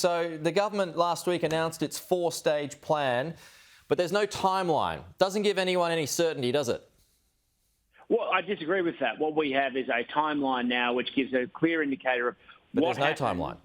So the government last week announced its four-stage plan, but there's no timeline. Doesn't give anyone any certainty, does it? Well, I disagree with that. What we have is a timeline now which gives a clear indicator of what there's no timeline.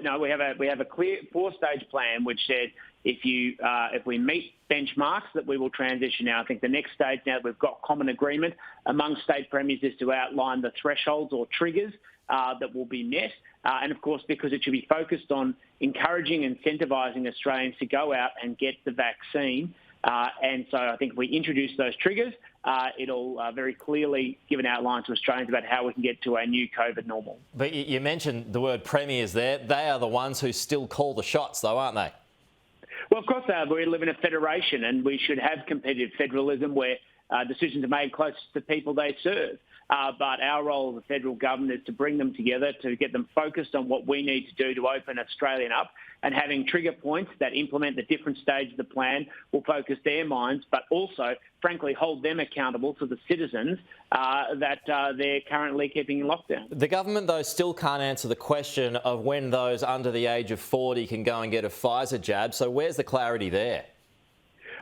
No, we have a clear four-stage plan which said if we meet benchmarks that we will transition now. I think the next stage now that we've got common agreement among state premiers is to outline the thresholds or triggers that will be met. And of course, because it should be focused on encouraging and incentivising Australians to go out and get the vaccine. And so I think if we introduce those triggers, it'll very clearly give an outline to Australians about how we can get to a new COVID normal. But you mentioned the word premiers there. They are the ones who still call the shots, though, aren't they? Well, of course they are. We live in a federation and we should have competitive federalism where decisions are made close to the people they serve. But our role as the federal government is to bring them together, to get them focused on what we need to do to open Australia up, and having trigger points that implement the different stages of the plan will focus their minds, but also, frankly, hold them accountable to the citizens that they're currently keeping in lockdown. The government, though, still can't answer the question of when those under the age of 40 can go and get a Pfizer jab. So where's the clarity there?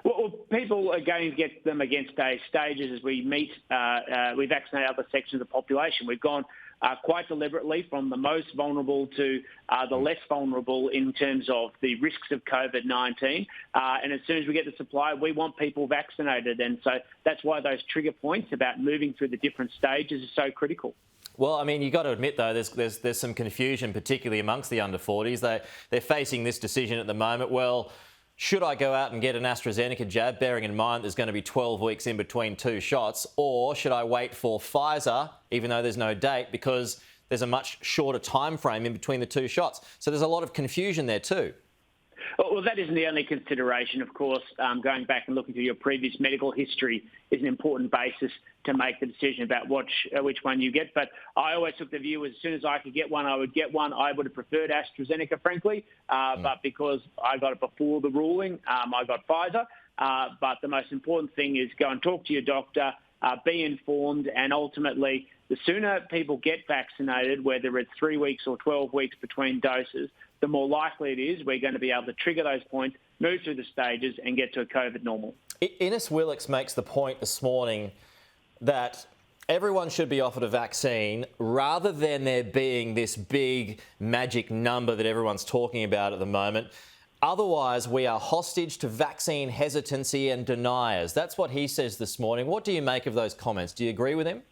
Well, people are going to get them against stages as we we vaccinate other sections of the population. We've gone quite deliberately from the most vulnerable to the less vulnerable in terms of the risks of COVID-19. And as soon as we get the supply, we want people vaccinated. And so that's why those trigger points about moving through the different stages are so critical. Well, I mean, you've got to admit, though, there's some confusion, particularly amongst the under 40s. They're facing this decision at the moment. Well, should I go out and get an AstraZeneca jab, bearing in mind there's going to be 12 weeks in between two shots, or should I wait for Pfizer, even though there's no date, because there's a much shorter time frame in between the two shots? So there's a lot of confusion there too. Well, that isn't the only consideration, of course. Going back and looking through your previous medical history is an important basis to make the decision about which one you get. But I always took the view as soon as I could get one, I would get one. I would have preferred AstraZeneca, frankly, but because I got it before the ruling, I got Pfizer. But the most important thing is go and talk to your doctor, be informed, and ultimately, the sooner people get vaccinated, whether it's 3 weeks or 12 weeks between doses, the more likely it is we're going to be able to trigger those points, move through the stages and get to a COVID normal. Innes Willox makes the point this morning that everyone should be offered a vaccine rather than there being this big magic number that everyone's talking about at the moment. Otherwise, we are hostage to vaccine hesitancy and deniers. That's what he says this morning. What do you make of those comments? Do you agree with him?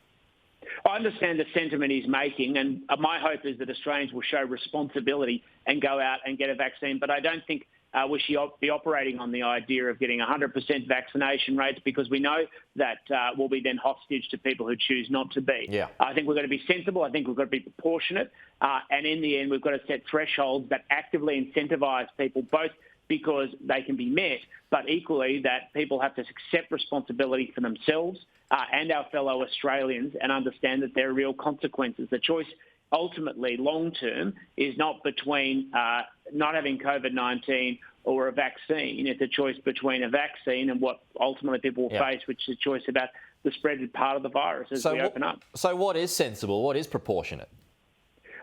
I understand the sentiment he's making, and my hope is that Australians will show responsibility and go out and get a vaccine. But I don't think we should be operating on the idea of getting 100% vaccination rates, because we know that we'll be then hostage to people who choose not to be. Yeah. I think we've got to be sensible. I think we've got to be proportionate. And in the end, we've got to set thresholds that actively incentivise people, both because they can be met, but equally that people have to accept responsibility for themselves and our fellow Australians and understand that there are real consequences. The choice ultimately, long-term, is not between not having COVID-19 or a vaccine. It's a choice between a vaccine and what ultimately people will face, which is a choice about the spread part of the virus as we open up. So what is sensible? What is proportionate?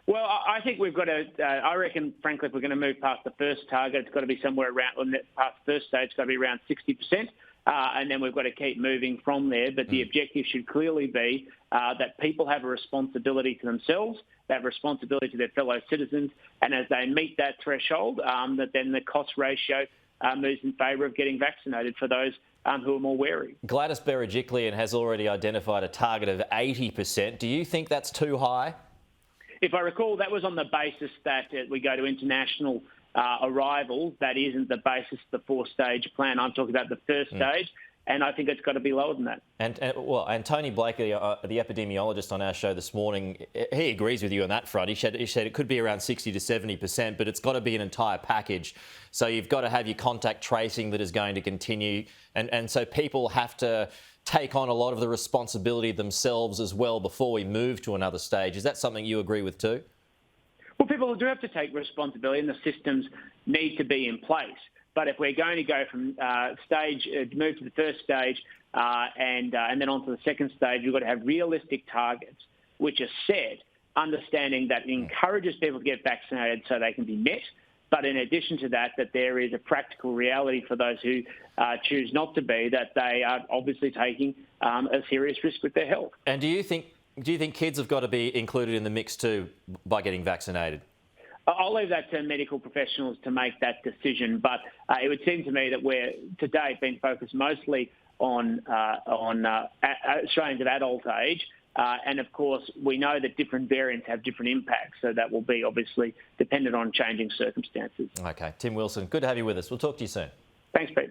Well, I think we've got to, I reckon, frankly, if we're going to move past the first target, it's got to be somewhere around, past the first stage, it's got to be around 60%. And then we've got to keep moving from there. But the objective should clearly be that people have a responsibility to themselves, they have responsibility to their fellow citizens, and as they meet that threshold, that then the cost ratio moves in favour of getting vaccinated for those who are more wary. Gladys Berejiklian has already identified a target of 80%. Do you think that's too high? If I recall, that was on the basis that we go to international arrivals. That isn't the basis of the four-stage plan. I'm talking about the first stage, and I think it's got to be lower than that. And Tony Blakey, the epidemiologist on our show this morning, he agrees with you on that front. He said it could be around 60 to 70%, but it's got to be an entire package. So you've got to have your contact tracing that is going to continue, and so people have to take on a lot of the responsibility themselves as well before we move to another stage. Is that something you agree with too? Well, people do have to take responsibility and the systems need to be in place. But if we're going to go from move to the first stage and then on to the second stage, we've got to have realistic targets which are set, understanding that it encourages people to get vaccinated so they can be met, But in addition to that, that there is a practical reality for those who choose not to be, that they are obviously taking a serious risk with their health. And do you think kids have got to be included in the mix too by getting vaccinated? I'll leave that to medical professionals to make that decision, but it would seem to me that we're to date been focused mostly on Australians of adult age. And of course, we know that different variants have different impacts, so that will be obviously dependent on changing circumstances. Okay, Tim Wilson, good to have you with us. We'll talk to you soon. Thanks, Pete.